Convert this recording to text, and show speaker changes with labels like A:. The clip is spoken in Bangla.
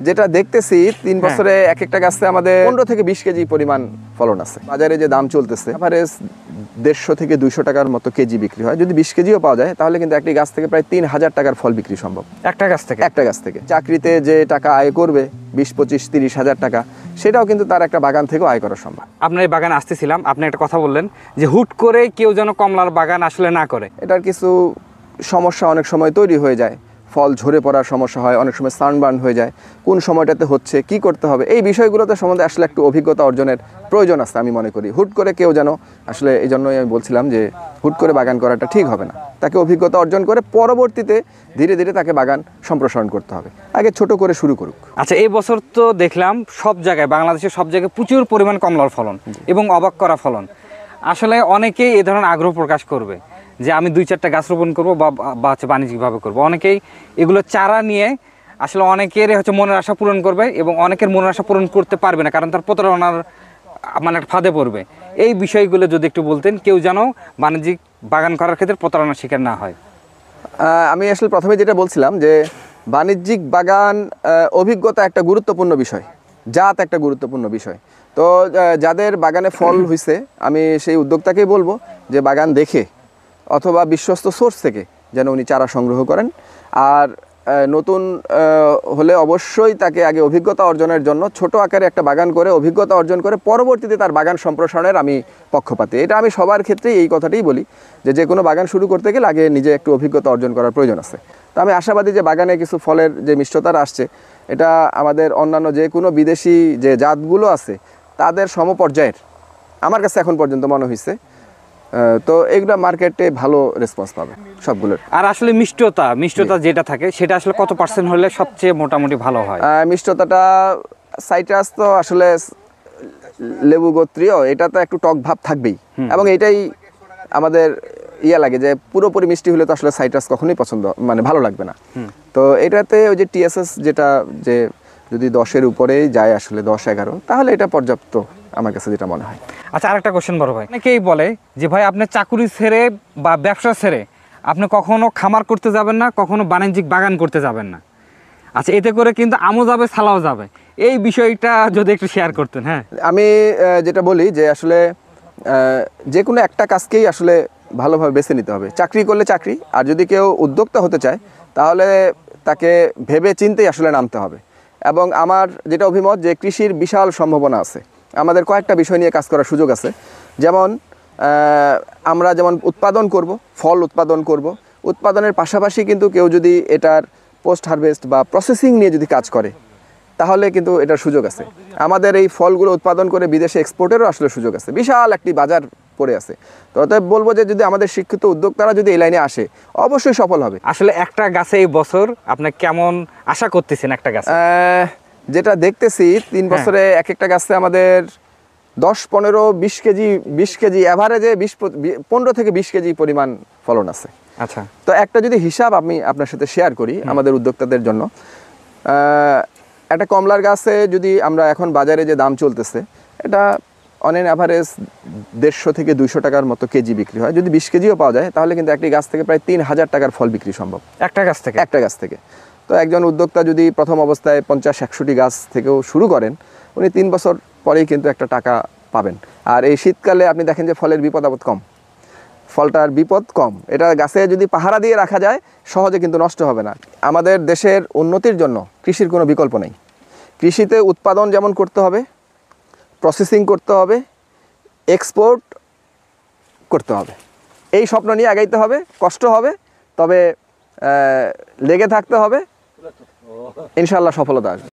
A: যেটা দেখতেছি 3 বছরে এক একটা গাছে আমাদের 15 থেকে 20 কেজি পরিমাণ ফলন আছে। বাজারে যে দাম চলতেছে এভারেজ 150 থেকে 200 টাকার মতো কেজি বিক্রি হয়। যদি 20 কেজিও পাওয়া যায় তাহলে কিন্তু একটি গাছ থেকে প্রায় 3000 টাকার ফল বিক্রি সম্ভব।
B: একটা গাছ থেকে
A: চাকরিতে যে টাকা আয় করবে 20, 25, 30 হাজার টাকা, সেটাও কিন্তু তার একটা বাগান থেকেও আয় করা সম্ভব।
B: আপনার এই বাগানে আসতেছিলাম, আপনি একটা কথা বললেন যে হুট করে কেউ যেন কমলার বাগান আসলে না করে।
A: এটার কিছু সমস্যা অনেক সময় তৈরি হয়ে যায়। ফল ঝরে পড়ার সমস্যা হয়, অনেক সময় সানবার্ন হয়ে যায়। কোন সময়টাতে হচ্ছে, কি করতে হবে, এই বিষয়গুলোতে সম্বন্ধে আসলে একটু অভিজ্ঞতা অর্জনের প্রয়োজন আছে আমি মনে করি। হুট করে কেউ যেন আসলে, এই জন্যই আমি বলছিলাম যে হুট করে বাগান করাটা ঠিক হবে না। তাকে অভিজ্ঞতা অর্জন করে পরবর্তীতে ধীরে ধীরে তাকে বাগান সম্প্রসারণ করতে হবে। আগে ছোট করে শুরু করুক।
B: আচ্ছা, এই বছর তো দেখলাম সব জায়গায়, বাংলাদেশের সব জায়গায় প্রচুর পরিমাণ কমলার ফলন এবং অবাক করা ফলন। আসলে অনেকেই এই ধরনের আগ্রহ প্রকাশ করবে যে আমি 2-4টা গাছ রোপণ করবো বা হচ্ছে বাণিজ্যিকভাবে করবো। অনেকেই এগুলো চারা নিয়ে আসলে অনেকের হচ্ছে মনের আশা পূরণ করবে এবং অনেকের মনের আশা পূরণ করতে পারবে না, কারণ তার প্রতারণার মানে একটা ফাঁদে পড়বে। এই বিষয়গুলো যদি একটু বলতেন, কেউ যেন বাণিজ্যিক বাগান করার ক্ষেত্রে প্রতারণার শিকার না হয়।
A: আমি আসলে প্রথমে যেটা বলছিলাম যে বাণিজ্যিক বাগান অভিজ্ঞতা একটা গুরুত্বপূর্ণ বিষয়, জাত একটা গুরুত্বপূর্ণ বিষয়। তো যাদের বাগানে ফল হয়েছে, আমি সেই উদ্যোক্তাকেই বলবো যে বাগান দেখে অথবা বিশ্বস্ত সোর্স থেকে যেন উনি চারা সংগ্রহ করেন। আর নতুন হলে অবশ্যই তাকে আগে অভিজ্ঞতা অর্জনের জন্য ছোট আকারে একটা বাগান করে অভিজ্ঞতা অর্জন করে পরবর্তীতে তার বাগান সম্প্রসারণের আমি পক্ষপাতী। এটা আমি সবার ক্ষেত্রেই এই কথাটাই বলি যে কোনো বাগান শুরু করতে গেলে আগে নিজে একটু অভিজ্ঞতা অর্জন করার প্রয়োজন আছে। তো আমি আশাবাদী যে বাগানে কিছু ফলের যে মিষ্টতা আসছে, এটা আমাদের অন্যান্য যে কোনো বিদেশি যে জাতগুলো আছে তাদের সমপর্যায়ের আমার কাছে এখন পর্যন্ত মনে হয়েছে। তো এগুলো মার্কেটে ভালো রেসপন্স পাবে সবগুলোর।
B: আর আসলে মিষ্টতা যেটা থাকে সেটা আসলে কত পার্সেন্ট হলে সবচেয়ে মোটামুটি ভালো হয়?
A: মিষ্টতাটা সাইট্রাস তো আসলে লেবু গোত্রীয়, এটা তো একটু টক ভাব থাকবেই, এবং এটাই আমাদের লাগে যে পুরোপুরি মিষ্টি হলে তো আসলে সাইট্রাস কখনোই পছন্দ মানে ভালো লাগবে না। তো এটাতে ওই যে টিএসএস যেটা, যে যদি 10-এর উপরেই যায় আসলে 10-11, তাহলে এটা পর্যাপ্ত আমার কাছে যেটা মনে হয়।
B: আচ্ছা, আরেকটা কোশ্চেন বড় ভাই, অনেকেই বলে যে ভাই আপনি চাকুরি ছেড়ে বা ব্যবসা ছেড়ে আপনি কখনো খামার করতে যাবেন না, কখনো বাণিজ্যিক বাগান করতে যাবেন না। আচ্ছা, এতে করে কিন্তু আমও যাবে, ছালাও যাবে। এই বিষয়টা যদি একটু শেয়ার করতেন। হ্যাঁ,
A: আমি যেটা বলি যে আসলে যে কোনো একটা কাজকেই আসলে ভালোভাবে বেছে নিতে হবে। চাকরি করলে চাকরি, আর যদি কেউ উদ্যোক্তা হতে চায় তাহলে তাকে ভেবে চিন্তেই আসলে নামতে হবে। এবং আমার যেটা অভিমত যে কৃষির বিশাল সম্ভাবনা আছে, আমাদের কয়েকটা বিষয় নিয়ে কাজ করার সুযোগ আছে। যেমন আমরা যেমন উৎপাদন করব, ফল উৎপাদন করব, উৎপাদনের পাশাপাশি কিন্তু কেউ যদি এটার পোস্ট হারভেস্ট বা প্রসেসিং নিয়ে যদি কাজ করে তাহলে কিন্তু এটার সুযোগ আছে। আমাদের এই ফলগুলো উৎপাদন করে বিদেশে এক্সপোর্টেরও আসলে সুযোগ আছে, বিশাল একটি বাজার পড়ে আছে। তো অতএব বলবো যে যদি আমাদের শিক্ষিত উদ্যোক্তারা যদি এই লাইনে আসে অবশ্যই সফল হবে।
B: আসলে একটা গাছে এই বছর আপনি কেমন আশা করতেছেন? একটা গাছ
A: যেটা দেখতেছি 3 বছরে এক একটা গাছে আমাদের 10, 15, 20 কেজি অ্যাভারেজে 15 থেকে 20 কেজি পরিমাণ ফলন আছে।
B: আচ্ছা,
A: তো একটা যদি হিসাব আমি আপনার সাথে শেয়ার করি আমাদের উদ্যোক্তাদের জন্য, একটা কমলার গাছে যদি আমরা এখন বাজারে যে দাম চলতেছে, এটা অন এন অ্যাভারেজ 150 থেকে 200 টাকার মতো কেজি বিক্রি হয়। যদি 20 কেজিও পাওয়া যায় তাহলে কিন্তু একটি গাছ থেকে প্রায় 3000 টাকার ফল বিক্রি সম্ভব একটা গাছ থেকে। তো একজন উদ্যোক্তা যদি প্রথম অবস্থায় 50-100টি গাছ থেকেও শুরু করেন, উনি 3 বছর পরেই কিন্তু একটা টাকা পাবেন। আর এই শীতকালে আপনি দেখেন যে ফলের বিপদ আপদ কম, ফলটার বিপদ কম। এটা গাছে যদি পাহারা দিয়ে রাখা যায় সহজে কিন্তু নষ্ট হবে না। আমাদের দেশের উন্নতির জন্য কৃষির কোনো বিকল্প নেই। কৃষিতে উৎপাদন যেমন করতে হবে, প্রসেসিং করতে হবে, এক্সপোর্ট করতে হবে, এই স্বপ্ন নিয়ে আগাইতে হবে। কষ্ট হবে, তবে লেগে থাকতে হবে, ইনশাআল্লাহ সফলতা আসবে।